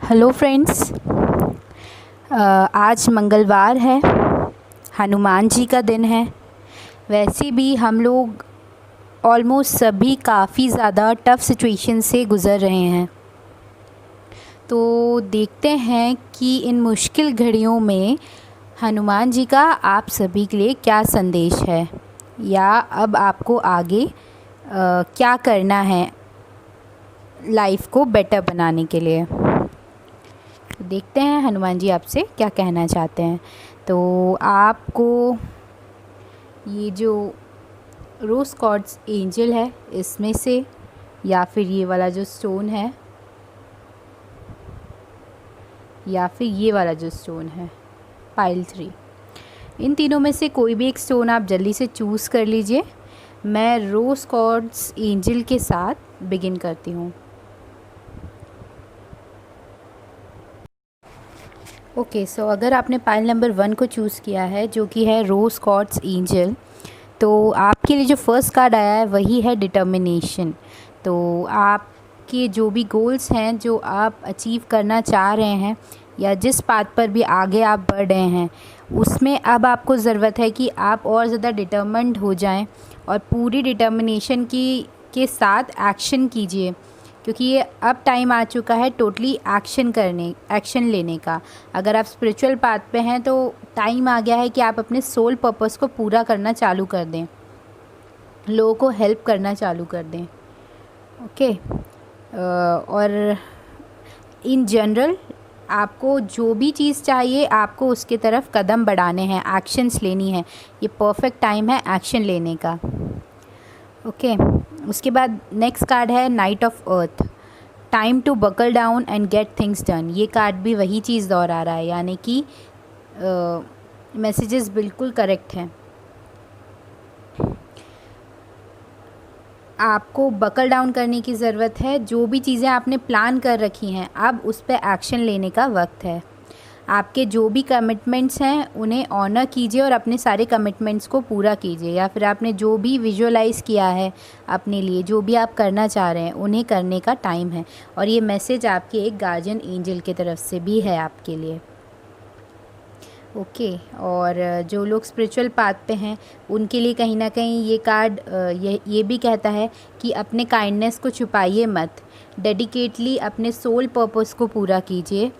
Hello friends. आज मंगलवार है, हनुमान जी का दिन है। वैसे भी हम लोग ऑलमोस्ट सभी काफ़ी ज़्यादा टफ़ सिचुएशन से गुज़र रहे हैं। तो देखते हैं कि इन मुश्किल घड़ियों में हनुमान जी का आप सभी के लिए क्या संदेश है, या अब आपको आगे क्या करना है लाइफ को बेटर बनाने के लिए। देखते हैं हनुमान जी आपसे क्या कहना चाहते हैं। तो आपको ये जो रोज़ क्वार्ट्ज एंजल है इसमें से, या फिर ये वाला जो स्टोन है, या फिर ये वाला जो स्टोन है पाइल 3, इन तीनों में से कोई भी एक स्टोन आप जल्दी से चूज़ कर लीजिए। मैं रोज़ क्वार्ट्ज एंजल के साथ बिगिन करती हूँ। ओके, सो अगर आपने पाइल नंबर 1 को चूज़ किया है, जो कि है रोज़ क्वार्ट्ज एंजल, तो आपके लिए जो फर्स्ट कार्ड आया है वही है डिटर्मिनेशन। तो आपके जो भी गोल्स हैं, जो आप अचीव करना चाह रहे हैं, या जिस पाथ पर भी आगे आप बढ़ रहे हैं, उसमें अब आपको ज़रूरत है कि आप और ज़्यादा डिटर्मिन्ड हो जाएं और पूरी डिटर्मिनेशन के साथ एक्शन कीजिए, क्योंकि ये अब टाइम आ चुका है टोटली एक्शन लेने का। अगर आप स्पिरिचुअल पाथ पे हैं तो टाइम आ गया है कि आप अपने सोल पर्पस को पूरा करना चालू कर दें, लोगों को हेल्प करना चालू कर दें। ओके, और इन जनरल आपको जो भी चीज़ चाहिए, आपको उसके तरफ कदम बढ़ाने हैं, एक्शंस लेनी है। ये परफेक्ट टाइम है एक्शन लेने का। ओके, उसके बाद नेक्स्ट कार्ड है knight of earth, time to buckle down and get things done. ये कार्ड भी वही चीज़ दोहरा रहा है, यानी कि मैसेजेस बिल्कुल करेक्ट हैं। आपको बकल डाउन करने की ज़रूरत है। जो भी चीज़ें आपने प्लान कर रखी हैं, अब उस पर एक्शन लेने का वक्त है। आपके जो भी कमिटमेंट्स हैं उन्हें ऑनर कीजिए और अपने सारे कमिटमेंट्स को पूरा कीजिए, या फिर आपने जो भी विजुअलाइज़ किया है अपने लिए, जो भी आप करना चाह रहे हैं, उन्हें करने का टाइम है। और ये मैसेज आपके एक गार्जियन एंजल की तरफ से भी है आपके लिए। ओके, और जो लोग स्पिरिचुअल पाथ पे हैं उनके लिए कहीं ना कहीं ये कार्ड ये भी कहता है कि अपने काइंडनेस को छुपाइए मत, डेडिकेटली अपने सोल पर्पस को पूरा कीजिए।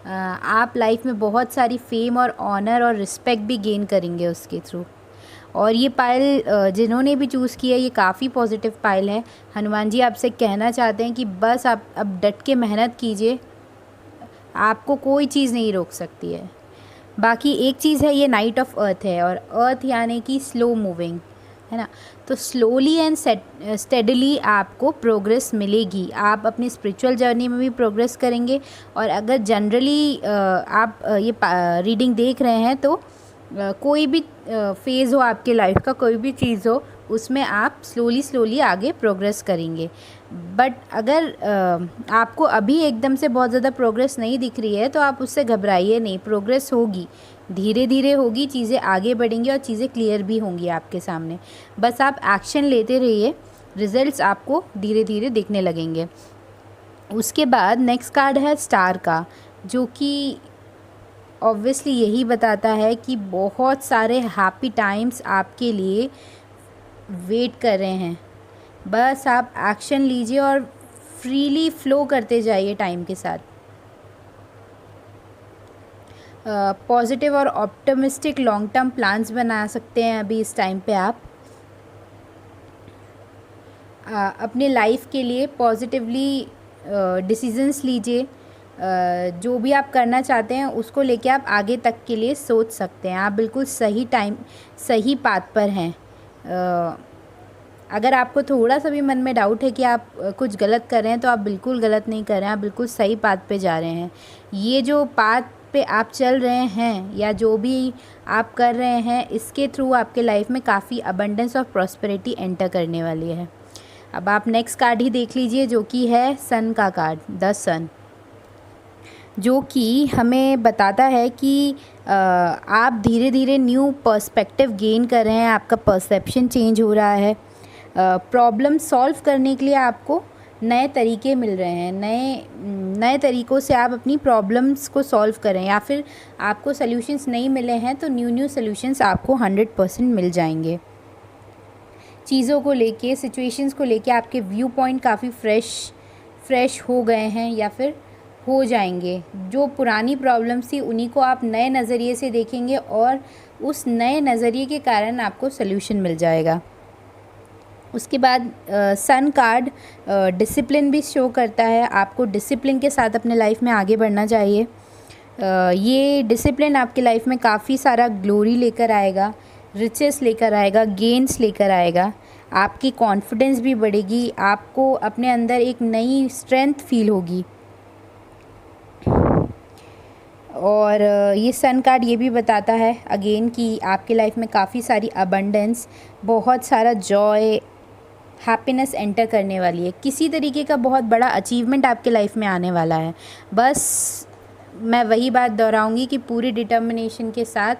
आप लाइफ में बहुत सारी फेम और ऑनर और रिस्पेक्ट भी गेन करेंगे उसके थ्रू। और ये पाइल जिन्होंने भी चूज़ किया, ये काफ़ी पॉजिटिव पाइल है। हनुमान जी आपसे कहना चाहते हैं कि बस आप अब डट के मेहनत कीजिए, आपको कोई चीज़ नहीं रोक सकती है। बाकी एक चीज़ है, ये नाइट ऑफ अर्थ है, और अर्थ यानी कि स्लो मूविंग है ना। तो स्लोली एंड स्टेडली आपको प्रोग्रेस मिलेगी। आप अपनी स्पिरिचुअल जर्नी में भी प्रोग्रेस करेंगे। और अगर जनरली आप ये रीडिंग देख रहे हैं तो कोई भी फेज़ हो आपके लाइफ का, कोई भी चीज़ हो, उसमें आप स्लोली आगे प्रोग्रेस करेंगे। बट अगर आपको अभी एकदम से बहुत ज़्यादा प्रोग्रेस नहीं दिख रही है तो आप उससे घबराइए नहीं, प्रोग्रेस होगी, धीरे धीरे होगी, चीज़ें आगे बढ़ेंगी और चीज़ें क्लियर भी होंगी आपके सामने। बस आप एक्शन लेते रहिए, रिजल्ट्स आपको धीरे धीरे दिखने लगेंगे। उसके बाद नेक्स्ट कार्ड है स्टार का, जो कि ऑब्वियसली यही बताता है कि बहुत सारे हैप्पी टाइम्स आपके लिए वेट कर रहे हैं। बस आप एक्शन लीजिए और फ्रीली फ्लो करते जाइए टाइम के साथ। पॉजिटिव और ऑप्टिमिस्टिक लॉन्ग टर्म प्लान्स बना सकते हैं अभी इस टाइम पे आप। अपने लाइफ के लिए पॉजिटिवली डिसीजंस लीजिए। जो भी आप करना चाहते हैं उसको लेके आप आगे तक के लिए सोच सकते हैं। आप बिल्कुल सही टाइम, सही पाथ पर हैं। अगर आपको थोड़ा सा भी मन में डाउट है कि आप कुछ गलत कर रहे हैं, तो आप बिल्कुल गलत नहीं कर रहे हैं, आप बिल्कुल सही पाथ पे जा रहे हैं। ये जो पाथ पे आप चल रहे हैं, या जो भी आप कर रहे हैं, इसके थ्रू आपके लाइफ में काफ़ी अबंडेंस और प्रॉस्पेरिटी एंटर करने वाली है। अब आप नेक्स्ट कार्ड ही देख लीजिए, जो कि है सन का कार्ड, द सन, जो कि हमें बताता है कि आप धीरे धीरे न्यू पर्सपेक्टिव गेन कर रहे हैं, आपका परसेप्शन चेंज हो रहा है। प्रॉब्लम सॉल्व करने के लिए आपको नए तरीके मिल रहे हैं, नए तरीक़ों से आप अपनी प्रॉब्लम्स को सॉल्व करें, या फिर आपको सॉल्यूशंस नहीं मिले हैं तो न्यू सॉल्यूशंस आपको 100% मिल जाएंगे। चीज़ों को लेके, सिचुएशंस को लेके आपके व्यू पॉइंट काफ़ी फ्रेश हो गए हैं या फिर हो जाएंगे। जो पुरानी प्रॉब्लम्स थी उन्हीं को आप नए नज़रिए से देखेंगे और उस नए नज़रिए के कारण आपको सल्यूशन मिल जाएगा। उसके बाद सन कार्ड डिसिप्लिन भी शो करता है। आपको डिसिप्लिन के साथ अपने लाइफ में आगे बढ़ना चाहिए। ये डिसिप्लिन आपके लाइफ में काफ़ी सारा ग्लोरी लेकर आएगा, रिचेस लेकर आएगा, गेन्स लेकर आएगा। आपकी कॉन्फिडेंस भी बढ़ेगी, आपको अपने अंदर एक नई स्ट्रेंथ फील होगी। और ये सन कार्ड ये भी बताता है अगेन कि आपके लाइफ में काफ़ी सारी अबंडेंस, बहुत सारा जॉय, हैप्पीनेस एंटर करने वाली है। किसी तरीके का बहुत बड़ा अचीवमेंट आपके लाइफ में आने वाला है। बस मैं वही बात दोहराऊंगी कि पूरी डिटर्मिनेशन के साथ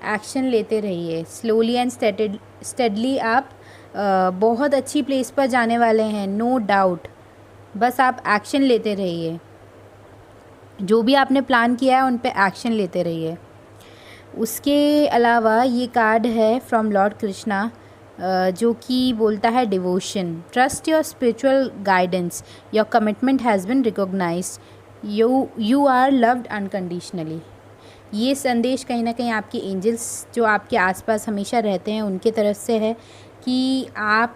एक्शन लेते रहिए। स्लोली एंड स्टेडली आप बहुत अच्छी प्लेस पर जाने वाले हैं, नो डाउट। बस आप एक्शन लेते रहिए, जो भी आपने प्लान किया है उन पे एक्शन लेते रहिए। उसके अलावा ये कार्ड है फ्रॉम लॉर्ड कृष्णा, जो कि बोलता है devotion. Trust your spiritual guidance, your commitment has been recognised, you are loved unconditionally. ये संदेश कहीं ना कहीं आपके एंजल्स जो आपके आसपास हमेशा रहते हैं उनके तरफ से है कि आप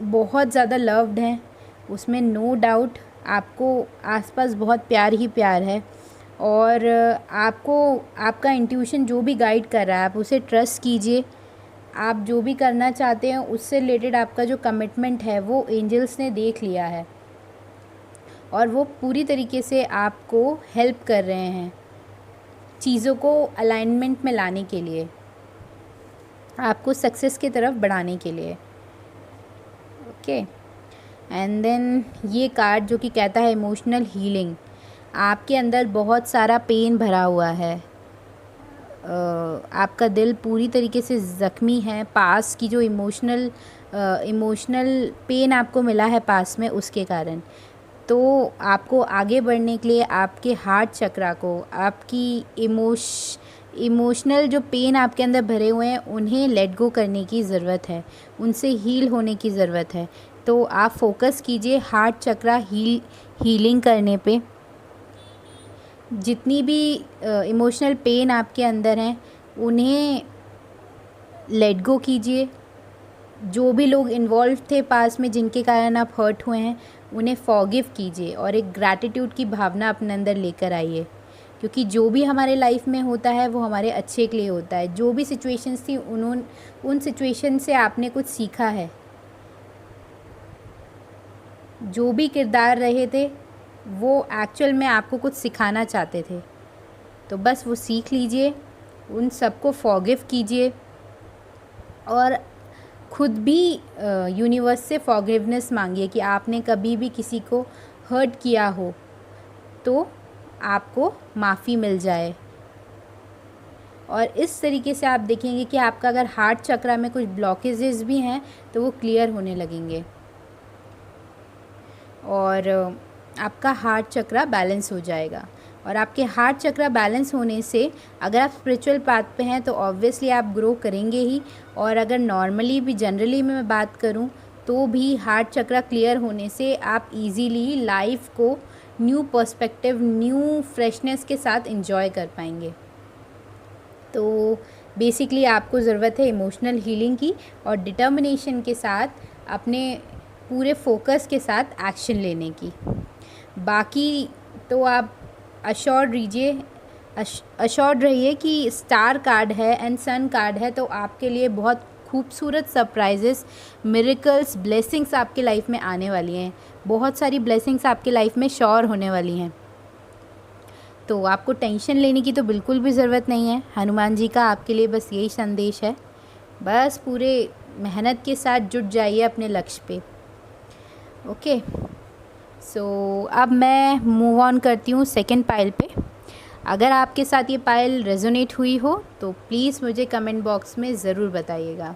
बहुत ज़्यादा लव्ड हैं, उसमें नो डाउट। आपको आसपास बहुत प्यार ही प्यार है और आपको आपका इंट्यूशन जो भी गाइड कर रहा है आप उसे ट्रस्ट कीजिए। आप जो भी करना चाहते हैं उससे रिलेटेड आपका जो कमिटमेंट है वो एंजल्स ने देख लिया है और वो पूरी तरीके से आपको हेल्प कर रहे हैं चीज़ों को अलाइनमेंट में लाने के लिए, आपको सक्सेस की तरफ बढ़ाने के लिए। ओके, एंड देन ये कार्ड जो कि कहता है इमोशनल हीलिंग। आपके अंदर बहुत सारा पेन भरा हुआ है, आपका दिल पूरी तरीके से ज़ख्मी है। पास की जो इमोशनल पेन आपको मिला है पास में, उसके कारण तो आपको आगे बढ़ने के लिए आपके हार्ट चक्रा को, आपकी इमोशनल जो पेन आपके अंदर भरे हुए हैं उन्हें लेट गो करने की ज़रूरत है, उनसे हील होने की ज़रूरत है। तो आप फोकस कीजिए हार्ट चक्रा हीलिंग करने पे। जितनी भी इमोशनल पेन आपके अंदर हैं उन्हें लेट गो कीजिए। जो भी लोग इन्वॉल्व थे पास में जिनके कारण आप हर्ट हुए हैं उन्हें फॉरगिव कीजिए और एक ग्रैटिट्यूड की भावना अपने अंदर लेकर आइए, क्योंकि जो भी हमारे लाइफ में होता है वो हमारे अच्छे के लिए होता है। जो भी सिचुएशंस थी उन सिचुएशन से आपने कुछ सीखा है। जो भी किरदार रहे थे वो एक्चुअल में आपको कुछ सिखाना चाहते थे, तो बस वो सीख लीजिए, उन सबको फॉरगिव कीजिए और खुद भी यूनिवर्स से फॉरगिवनेस मांगिए कि आपने कभी भी किसी को हर्ट किया हो तो आपको माफ़ी मिल जाए। और इस तरीके से आप देखेंगे कि आपका अगर हार्ट चक्रा में कुछ ब्लॉकेजेस भी हैं तो वो क्लियर होने लगेंगे और आपका हार्ट चक्रा बैलेंस हो जाएगा। और आपके हार्ट चक्रा बैलेंस होने से अगर आप स्पिरिचुअल पाथ पे हैं तो ऑब्वियसली आप ग्रो करेंगे ही, और अगर नॉर्मली भी जनरली मैं बात करूं तो भी हार्ट चक्रा क्लियर होने से आप इजीली लाइफ को न्यू पर्सपेक्टिव, न्यू फ्रेशनेस के साथ एंजॉय कर पाएंगे। तो बेसिकली आपको ज़रूरत है इमोशनल हीलिंग की और डिटर्मिनेशन के साथ अपने पूरे फोकस के साथ एक्शन लेने की। बाकी तो आप अश्योर्ड रहिए कि स्टार कार्ड है एंड सन कार्ड है तो आपके लिए बहुत खूबसूरत सरप्राइजेस, मिरेकल्स, ब्लेसिंग्स आपके लाइफ में आने वाली हैं। बहुत सारी ब्लेसिंग्स आपके लाइफ में श्योर होने वाली हैं, तो आपको टेंशन लेने की तो बिल्कुल भी ज़रूरत नहीं है। हनुमान जी का आपके लिए बस यही संदेश है, बस पूरे मेहनत के साथ जुट जाइए अपने लक्ष्य पे। ओके, सो अब मैं मूव ऑन करती हूँ सेकंड पाइल पे। अगर आपके साथ ये पाइल रेजोनेट हुई हो तो प्लीज़ मुझे कमेंट बॉक्स में ज़रूर बताइएगा।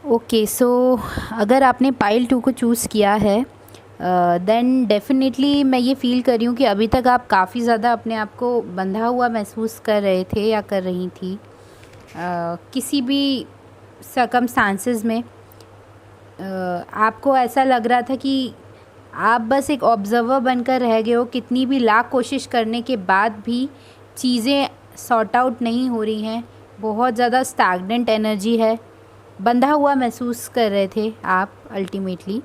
ओके, सो अगर आपने पाइल 2 को चूज़ किया है, देन डेफ़िनेटली मैं ये फ़ील कर रही हूँ कि अभी तक आप काफ़ी ज़्यादा अपने आप को बंधा हुआ महसूस कर रहे थे या कर रही थी। किसी भी सर्कमस्टांसेस में आपको ऐसा लग रहा था कि आप बस एक ऑब्ज़र्वर बनकर रह गए हो। कितनी भी लाख कोशिश करने के बाद भी चीज़ें सॉर्ट आउट नहीं हो रही हैं। बहुत ज़्यादा स्टैग्नेंट एनर्जी है, बंधा हुआ महसूस कर रहे थे आप अल्टीमेटली।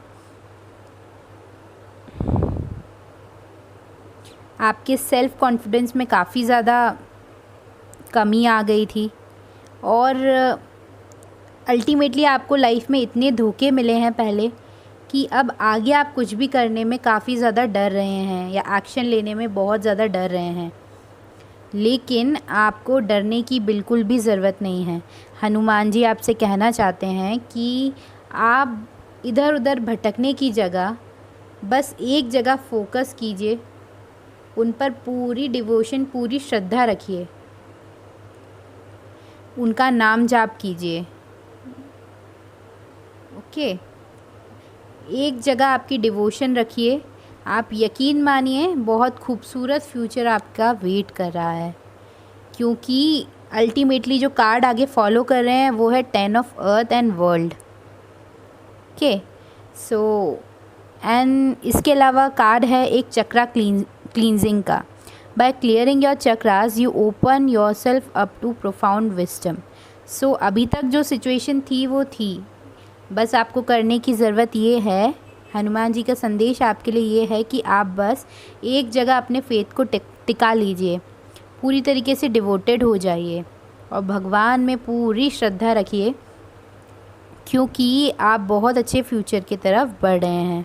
आपके सेल्फ़ कॉन्फिडेंस में काफ़ी ज़्यादा कमी आ गई थी और अल्टीमेटली आपको लाइफ में इतने धोखे मिले हैं पहले कि अब आगे आप कुछ भी करने में काफ़ी ज़्यादा डर रहे हैं या एक्शन लेने में बहुत ज़्यादा डर रहे हैं। लेकिन आपको डरने की बिल्कुल भी ज़रूरत नहीं है। हनुमान जी आपसे कहना चाहते हैं कि आप इधर उधर भटकने की जगह बस एक जगह फोकस कीजिए, उन पर पूरी डिवोशन, पूरी श्रद्धा रखिए, उनका नाम जाप कीजिए। ओके, एक जगह आपकी डिवोशन रखिए। आप यकीन मानिए बहुत खूबसूरत फ्यूचर आपका वेट कर रहा है, क्योंकि अल्टीमेटली जो कार्ड आगे फॉलो कर रहे हैं वो है 10 of earth and world. Okay, so and इसके अलावा कार्ड है एक चक्रा क्लींजिंग का। By clearing your chakras you open your self up to profound wisdom. So अभी तक जो सिचुएशन थी वो थी, बस आपको करने की ज़रूरत ये है, हनुमान जी का संदेश आपके लिए ये है कि आप बस एक जगह अपने फेथ को टिका लीजिए, पूरी तरीके से डिवोटेड हो जाइए और भगवान में पूरी श्रद्धा रखिए, क्योंकि आप बहुत अच्छे फ्यूचर की तरफ बढ़ रहे हैं।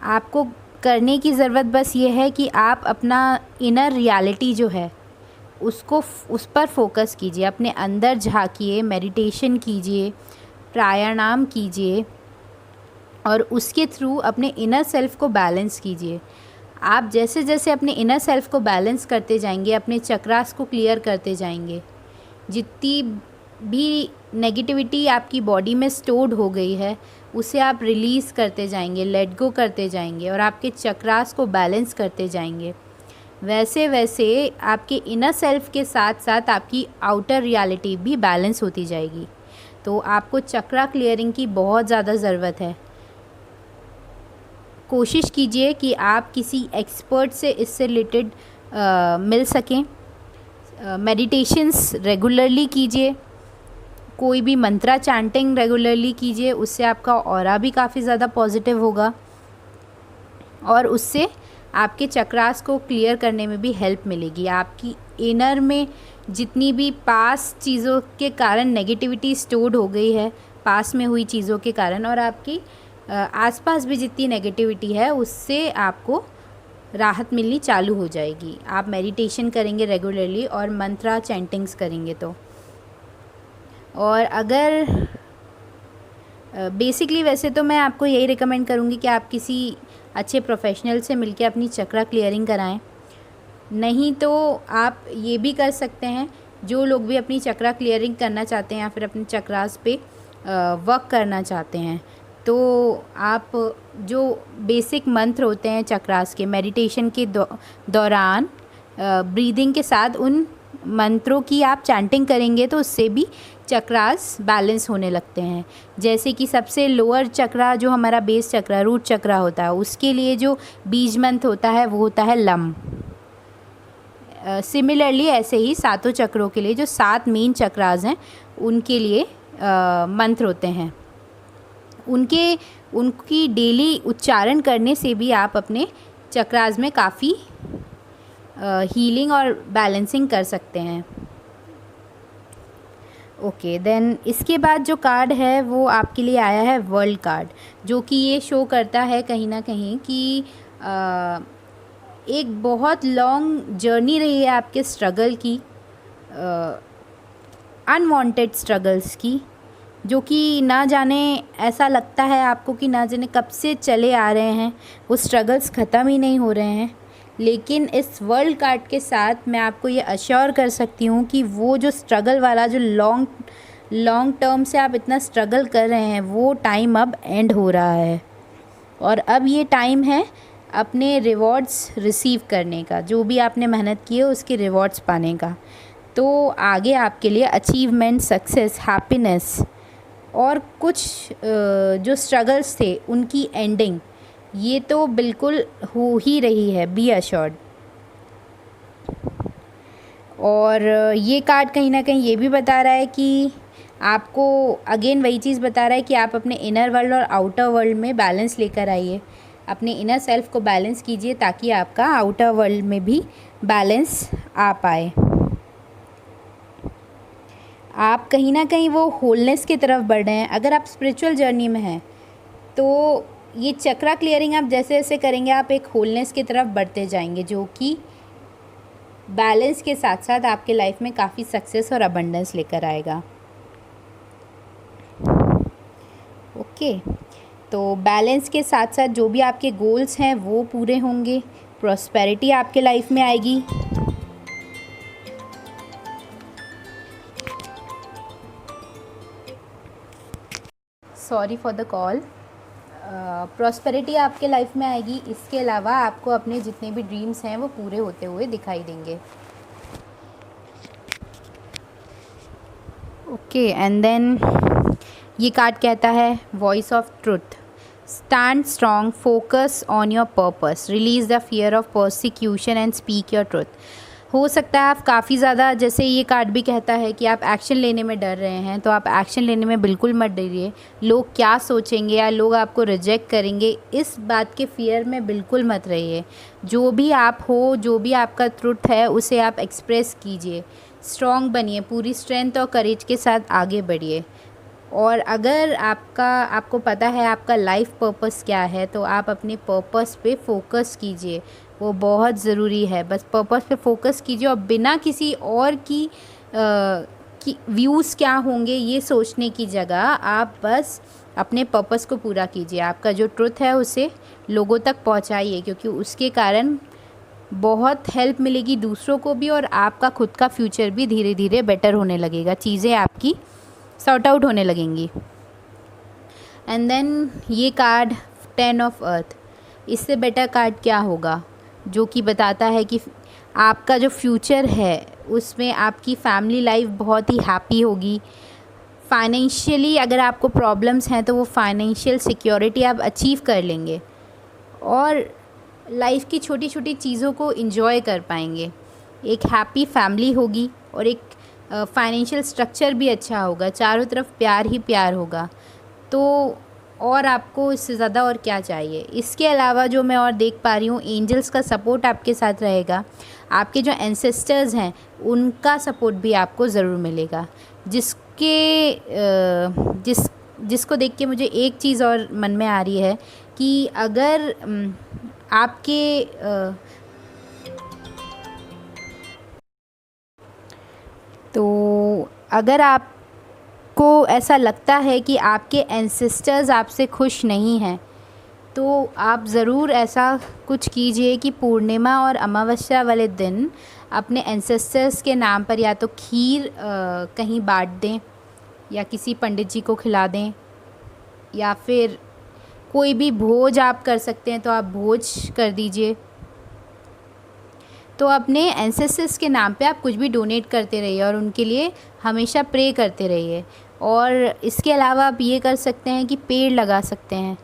आपको करने की ज़रूरत बस ये है कि आप अपना इनर रियलिटी जो है उस पर फोकस कीजिए, अपने अंदर झांकिए, मेडिटेशन कीजिए, प्राणायाम कीजिए और उसके थ्रू अपने इनर सेल्फ को बैलेंस कीजिए। आप जैसे जैसे अपने इनर सेल्फ को बैलेंस करते जाएंगे, अपने चक्रास को क्लियर करते जाएंगे, जितनी भी नेगेटिविटी आपकी बॉडी में स्टोर्ड हो गई है उसे आप रिलीज़ करते जाएंगे, लेट गो करते जाएंगे और आपके चक्रास को बैलेंस करते जाएंगे। वैसे वैसे आपके इनर सेल्फ के साथ साथ आपकी आउटर रियलिटी भी बैलेंस होती जाएगी। तो आपको चक्रा क्लियरिंग की बहुत ज़्यादा ज़रूरत है। कोशिश कीजिए कि आप किसी एक्सपर्ट से इससे रिलेटेड मिल सकें। मेडिटेशंस रेगुलरली कीजिए, कोई भी मंत्रा चैंटिंग रेगुलरली कीजिए, उससे आपका ऑरा भी काफ़ी ज़्यादा पॉजिटिव होगा और उससे आपके चक्रास को क्लियर करने में भी हेल्प मिलेगी। आपकी इनर में जितनी भी पास्ट चीज़ों के कारण नेगेटिविटी स्टोर्ड हो गई है, पास में हुई चीज़ों के कारण, और आपकी आसपास भी जितनी नेगेटिविटी है उससे आपको राहत मिलनी चालू हो जाएगी। आप मेडिटेशन करेंगे रेगुलरली और मंत्रा चैंटिंग्स करेंगे तो। और अगर बेसिकली वैसे तो मैं आपको यही रिकमेंड करूँगी कि आप किसी अच्छे प्रोफेशनल से मिलके अपनी चक्रा क्लियरिंग कराएं। नहीं तो आप ये भी कर सकते हैं, जो लोग भी अपनी चक्रा क्लियरिंग करना चाहते हैं या फिर अपने चक्रास पे वर्क करना चाहते हैं, तो आप जो बेसिक मंत्र होते हैं चक्रास के, मेडिटेशन के दौरान ब्रीदिंग के साथ उन मंत्रों की आप चैंटिंग करेंगे तो उससे भी चक्रास बैलेंस होने लगते हैं। जैसे कि सबसे लोअर चक्रा जो हमारा बेस चक्रा, रूट चक्रा होता है, उसके लिए जो बीज मंत्र होता है वो होता है लम। सिमिलरली ऐसे ही सातों चक्रों के लिए जो 7 मेन चक्रास हैं उनके लिए मंत्र होते हैं। उनकी डेली उच्चारण करने से भी आप अपने चक्रास में काफ़ी हीलिंग और बैलेंसिंग कर सकते हैं। ओके, देन इसके बाद जो कार्ड है वो आपके लिए आया है वर्ल्ड कार्ड, जो कि ये शो करता है कहीं ना कहीं कि एक बहुत लॉन्ग जर्नी रही है आपके स्ट्रगल की, अनवांटेड स्ट्रगल्स की, जो कि ना जाने ऐसा लगता है आपको कि ना जाने कब से चले आ रहे हैं, वो स्ट्रगल्स ख़त्म ही नहीं हो रहे हैं। लेकिन इस वर्ल्ड कार्ड के साथ मैं आपको ये अश्योर कर सकती हूँ कि वो जो स्ट्रगल वाला जो लॉन्ग लॉन्ग टर्म से आप इतना स्ट्रगल कर रहे हैं, वो टाइम अब एंड हो रहा है और अब ये टाइम है अपने रिवॉर्ड्स रिसीव करने का, जो भी आपने मेहनत की है उसके रिवॉर्ड्स पाने का। तो आगे आपके लिए अचीवमेंट, सक्सेस, हैप्पीनेस और कुछ जो स्ट्रगल्स थे उनकी एंडिंग, ये तो बिल्कुल हो ही रही है, बी अश्योर्ड। और ये कार्ड कहीं ना कहीं ये भी बता रहा है कि आपको अगेन वही चीज़ बता रहा है कि आप अपने इनर वर्ल्ड और आउटर वर्ल्ड में बैलेंस लेकर आइए, अपने इनर सेल्फ को बैलेंस कीजिए ताकि आपका आउटर वर्ल्ड में भी बैलेंस आ पाए। आप कहीं ना कहीं वो होलनेस की तरफ बढ़ रहे हैं। अगर आप स्पिरिचुअल जर्नी में हैं तो ये चक्रा क्लियरिंग आप जैसे जैसे करेंगे आप एक होलनेस की तरफ बढ़ते जाएंगे, जो कि बैलेंस के साथ साथ आपके लाइफ में काफ़ी सक्सेस और अबंडेंस लेकर आएगा। ओके, तो बैलेंस के साथ साथ जो भी आपके गोल्स हैं वो पूरे होंगे, प्रॉस्पेरिटी आपके लाइफ में आएगी। Sorry for the call. Prosperity आपके लाइफ में आएगी। इसके अलावा आपको अपने जितने भी ड्रीम्स हैं वो पूरे होते हुए दिखाई देंगे। ओके, एंड देन ये कार्ड कहता है voice of truth, stand strong, focus on your purpose, release the fear of persecution and speak your truth. हो सकता है आप काफ़ी ज़्यादा, जैसे ये कार्ड भी कहता है कि आप एक्शन लेने में डर रहे हैं, तो आप एक्शन लेने में बिल्कुल मत डरिए। लोग क्या सोचेंगे या लोग आपको रिजेक्ट करेंगे, इस बात के फियर में बिल्कुल मत रहिए। जो भी आप हो, जो भी आपका ट्रुथ है उसे आप एक्सप्रेस कीजिए, स्ट्रॉन्ग बनिए, पूरी स्ट्रेंथ और करेज के साथ आगे बढ़िए। और अगर आपको पता है आपका लाइफ पर्पस क्या है, तो आप अपने पर्पस पे फोकस कीजिए, वो बहुत ज़रूरी है। बस पर्पस पे फोकस कीजिए और बिना किसी और की व्यूज़ क्या होंगे ये सोचने की जगह आप बस अपने पर्पस को पूरा कीजिए। आपका जो ट्रुथ है उसे लोगों तक पहुंचाइए, क्योंकि उसके कारण बहुत हेल्प मिलेगी दूसरों को भी और आपका खुद का फ्यूचर भी धीरे धीरे बेटर होने लगेगा, चीज़ें आपकी सॉर्ट आउट होने लगेंगी। एंड देन ये कार्ड 10 ऑफ अर्थ, इससे बेटर कार्ड क्या होगा, जो कि बताता है कि आपका जो फ्यूचर है उसमें आपकी फैमिली लाइफ बहुत ही हैप्पी होगी। फाइनेंशियली अगर आपको प्रॉब्लम्स हैं तो वो फाइनेंशियल सिक्योरिटी आप अचीव कर लेंगे और लाइफ की छोटी छोटी चीज़ों को एंजॉय कर पाएंगे। एक हैप्पी फैमिली होगी और एक फाइनेंशियल स्ट्रक्चर भी अच्छा होगा, चारों तरफ प्यार ही प्यार होगा। तो और आपको इससे ज़्यादा और क्या चाहिए। इसके अलावा जो मैं और देख पा रही हूँ, एंजल्स का सपोर्ट आपके साथ रहेगा। आपके जो एंसेस्टर्स हैं उनका सपोर्ट भी आपको ज़रूर मिलेगा, जिसको देख के मुझे एक चीज़ और मन में आ रही है कि अगर आपके तो अगर आपको ऐसा लगता है कि आपके एंसेस्टर्स आपसे खुश नहीं हैं, तो आप ज़रूर ऐसा कुछ कीजिए कि पूर्णिमा और अमावस्या वाले दिन अपने एंसेस्टर्स के नाम पर या तो खीर कहीं बांट दें या किसी पंडित जी को खिला दें, या फिर कोई भी भोज आप कर सकते हैं तो आप भोज कर दीजिए। तो अपने एंसेस्टर्स के नाम पे आप कुछ भी डोनेट करते रहिए और उनके लिए हमेशा प्रे करते रहिए। और इसके अलावा आप ये कर सकते हैं कि पेड़ लगा सकते हैं।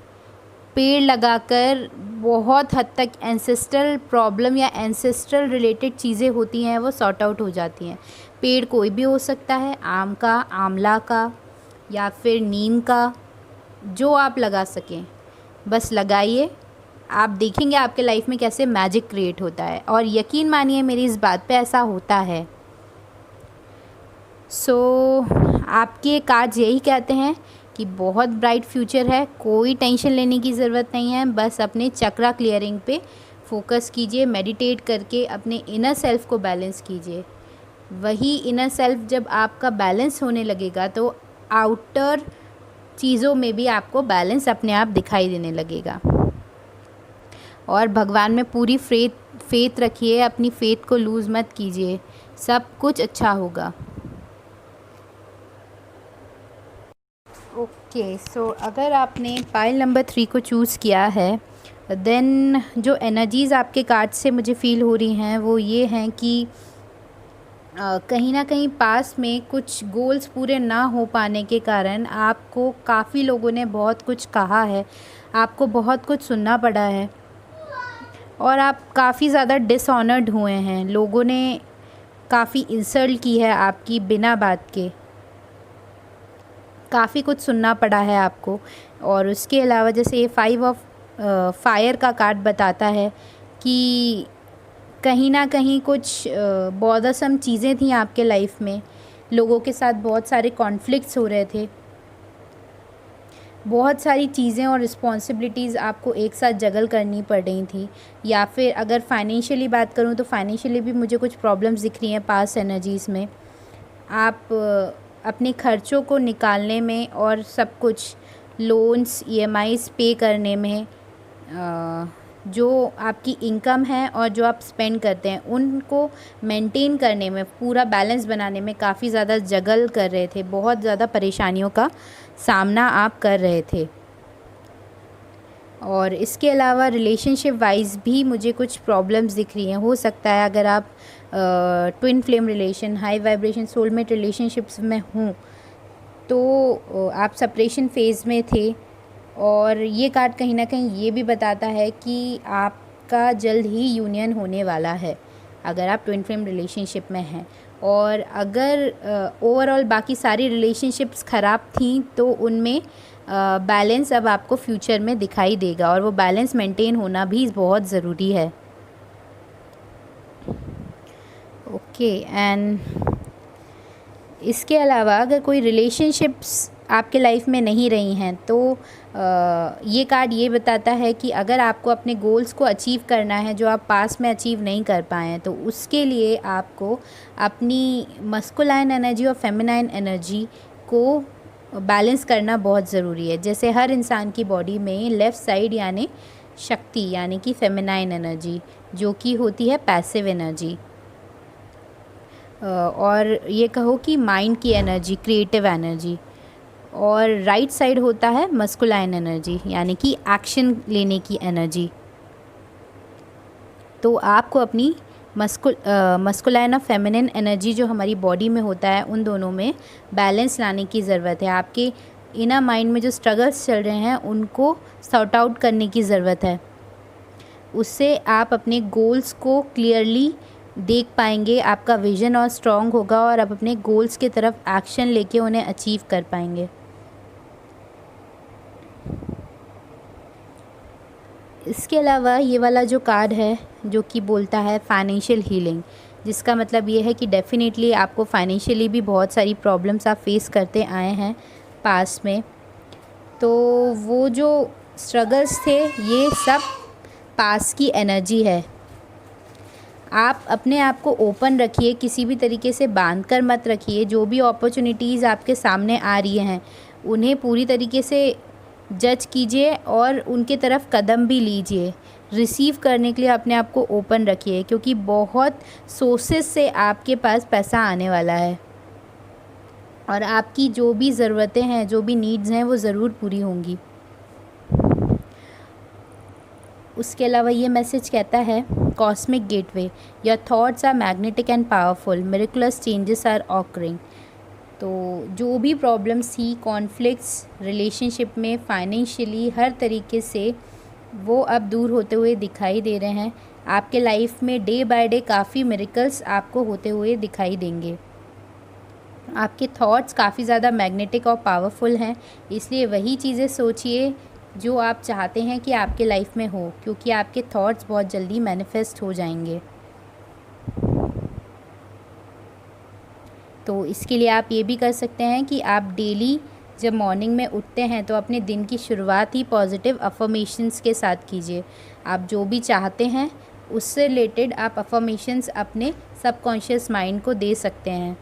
पेड़ लगाकर बहुत हद तक एंसेस्ट्रल प्रॉब्लम या एंसेस्ट्रल रिलेटेड चीज़ें होती हैं वो सॉर्ट आउट हो जाती हैं। पेड़ कोई भी हो सकता है, आम का, आंवला का या फिर नीम का, जो आप लगा सकें बस लगाइए। आप देखेंगे आपके लाइफ में कैसे मैजिक क्रिएट होता है और यकीन मानिए मेरी इस बात पे ऐसा होता है। सो आपके कार्ड्स यही कहते हैं कि बहुत ब्राइट फ्यूचर है, कोई टेंशन लेने की ज़रूरत नहीं है। बस अपने चक्रा क्लियरिंग पे फोकस कीजिए, मेडिटेट करके अपने इनर सेल्फ को बैलेंस कीजिए। वही इनर सेल्फ जब आपका बैलेंस होने लगेगा तो आउटर चीज़ों में भी आपको बैलेंस अपने आप दिखाई देने लगेगा। और भगवान में पूरी फेथ रखिए, अपनी फेथ को लूज़ मत कीजिए, सब कुछ अच्छा होगा। ओके, सो अगर आपने पाइल नंबर 3 को चूज़ किया है, देन जो एनर्जीज़ आपके कार्ड से मुझे फ़ील हो रही हैं वो ये हैं कि कहीं ना कहीं पास में कुछ गोल्स पूरे ना हो पाने के कारण आपको काफ़ी लोगों ने बहुत कुछ कहा है, आपको बहुत कुछ सुनना पड़ा है और आप काफ़ी ज़्यादा डिसऑनर्ड हुए हैं। लोगों ने काफ़ी इंसल्ट की है आपकी बिना बात के, काफ़ी कुछ सुनना पड़ा है आपको। और उसके अलावा जैसे ये 5 ऑफ फायर का कार्ड बताता है कि कहीं ना कहीं कुछ बॉदरसम चीज़ें थी आपके लाइफ में, लोगों के साथ बहुत सारे कॉन्फ्लिक्ट्स हो रहे थे, बहुत सारी चीज़ें और रिस्पॉन्सिबिलिटीज़ आपको एक साथ जगल करनी पड़ रही थी। या फिर अगर फाइनेंशियली बात करूं तो फाइनेंशियली भी मुझे कुछ प्रॉब्लम्स दिख रही हैं पास्ट एनर्जीज़ में। आप अपने खर्चों को निकालने में और सब कुछ लोन्स ईएमआईज़ पे करने में, जो आपकी इनकम है और जो आप स्पेंड करते हैं उनको मेंटेन करने में, पूरा बैलेंस बनाने में काफ़ी ज़्यादा जगल कर रहे थे, बहुत ज़्यादा परेशानियों का सामना आप कर रहे थे। और इसके अलावा रिलेशनशिप वाइज भी मुझे कुछ प्रॉब्लम्स दिख रही हैं। हो सकता है अगर आप twin flame relation, high vibration, soulmate relationships में हों तो आप सेपरेशन फेज़ में थे। और ये कार्ड कहीं ना कहीं ये भी बताता है कि आपका जल्द ही यूनियन होने वाला है अगर आप ट्विन फ्लेम रिलेशनशिप में हैं। और अगर ओवरऑल बाकी सारी रिलेशनशिप्स ख़राब थी तो उनमें बैलेंस अब आपको फ्यूचर में दिखाई देगा और वो बैलेंस मेंटेन होना भी बहुत ज़रूरी है। ओके, एंड इसके अलावा अगर कोई रिलेशनशिप्स आपके लाइफ में नहीं रही हैं तो ये कार्ड ये बताता है कि अगर आपको अपने गोल्स को अचीव करना है जो आप पास में अचीव नहीं कर पाए हैं, तो उसके लिए आपको अपनी मस्कुलाइन एनर्जी और फेमिनाइन एनर्जी को बैलेंस करना बहुत ज़रूरी है। जैसे हर इंसान की बॉडी में लेफ़्ट साइड यानी शक्ति यानी कि फेमिनाइन एनर्जी जो कि होती है पैसिव एनर्जी, और ये कहो कि माइंड की एनर्जी, क्रिएटिव एनर्जी, और राइट साइड होता है मस्कुलाइन एनर्जी यानी कि एक्शन लेने की एनर्जी। तो आपको अपनी मस्कुलाइन और फेमिनिन एनर्जी जो हमारी बॉडी में होता है उन दोनों में बैलेंस लाने की ज़रूरत है। आपके इनर माइंड में जो स्ट्रगल्स चल रहे हैं उनको सॉर्ट आउट करने की ज़रूरत है। उससे आप अपने गोल्स को क्लियरली देख पाएंगे, आपका विज़न और स्ट्रॉन्ग होगा और आप अपने गोल्स की तरफ एक्शन लेके उन्हें अचीव कर पाएंगे। इसके अलावा ये वाला जो कार्ड है जो कि बोलता है फाइनेंशियल हीलिंग, जिसका मतलब ये है कि डेफ़िनेटली आपको फाइनेंशियली भी बहुत सारी प्रॉब्लम्स आप फेस करते आए हैं पास में। तो वो जो स्ट्रगल्स थे ये सब पास की एनर्जी है। आप अपने आप को ओपन रखिए, किसी भी तरीके से बांध कर मत रखिए। जो भी अपॉर्चुनिटीज़ आपके सामने आ रही हैं उन्हें पूरी तरीके से जज कीजिए और उनके तरफ कदम भी लीजिए। रिसीव करने के लिए अपने आप को ओपन रखिए क्योंकि बहुत सोर्सेस से आपके पास पैसा आने वाला है और आपकी जो भी ज़रूरतें हैं, जो भी नीड्स हैं वो ज़रूर पूरी होंगी। उसके अलावा ये मैसेज कहता है cosmic gateway, your thoughts are magnetic and powerful, miraculous changes are occurring. तो जो भी प्रॉब्लम्स थी, कॉन्फ्लिक्ट्स रिलेशनशिप में, फाइनेंशियली, हर तरीके से वो अब दूर होते हुए दिखाई दे रहे हैं। आपके लाइफ में डे बाय डे काफ़ी मिरेकल्स आपको होते हुए दिखाई देंगे। आपके थॉट्स काफ़ी ज़्यादा मैग्नेटिक और पावरफुल हैं, इसलिए वही चीज़ें सोचिए जो आप चाहते हैं कि आपके लाइफ में हो, क्योंकि आपके थॉट्स बहुत जल्दी मैनिफेस्ट हो जाएंगे। तो इसके लिए आप ये भी कर सकते हैं कि आप डेली जब मॉर्निंग में उठते हैं तो अपने दिन की शुरुआत ही पॉजिटिव अफर्मेशंस के साथ कीजिए। आप जो भी चाहते हैं उससे रिलेटेड आप अफर्मेशंस अपने सबकॉन्शियस माइंड को दे सकते हैं।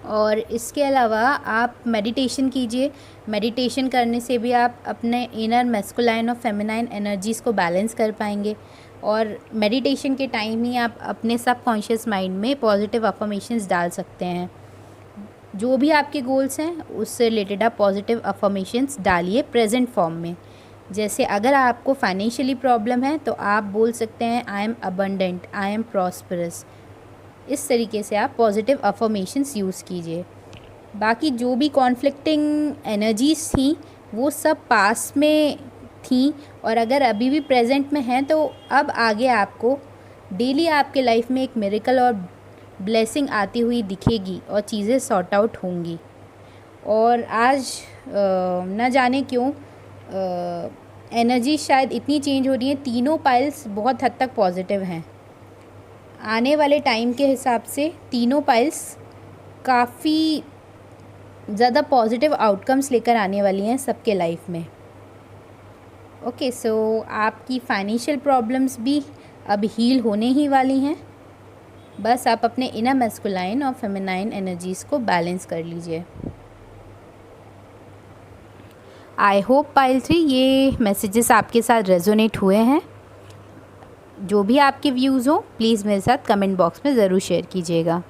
और इसके अलावा आप मेडिटेशन कीजिए। मेडिटेशन करने से भी आप अपने इनर मैस्कुलाइन और फेमिनाइन एनर्जीज़ को बैलेंस कर पाएंगे और मेडिटेशन के टाइम ही आप अपने सबकॉन्शियस माइंड में पॉजिटिव अफर्मेशंस डाल सकते हैं जो भी आपके गोल्स हैं उससे रिलेटेड आप पॉजिटिव अफर्मेशंस डालिए प्रेजेंट फॉर्म में। जैसे अगर आपको फाइनेंशियली प्रॉब्लम है तो आप बोल सकते हैं I am abundant, I am prosperous. इस तरीके से आप पॉजिटिव अफर्मेशंस यूज़ कीजिए। बाकी जो भी कॉन्फ्लिक्टिंग एनर्जीज़ थी वो सब पास में थी, और अगर अभी भी प्रेजेंट में हैं तो अब आगे आपको डेली आपके लाइफ में एक मिरेकल और ब्लेसिंग आती हुई दिखेगी और चीज़ें सॉर्ट आउट होंगी। और आज न जाने क्यों एनर्जी शायद इतनी चेंज हो रही है, तीनों पाइल्स बहुत हद तक पॉजिटिव हैं। आने वाले टाइम के हिसाब से तीनों पाइल्स काफ़ी ज़्यादा पॉजिटिव आउटकम्स लेकर आने वाली हैं सबके लाइफ में। ओके, सो आपकी फाइनेंशियल प्रॉब्लम्स भी अब हील होने ही वाली हैं। बस आप अपने इनर मैस्कुलाइन और फेमिनाइन एनर्जीज़ को बैलेंस कर लीजिए। आई होप पाइल 3 ये मैसेजेस आपके साथ रेजोनेट हुए हैं। जो भी आपके व्यूज़ हो प्लीज़ मेरे साथ कमेंट बॉक्स में ज़रूर शेयर कीजिएगा।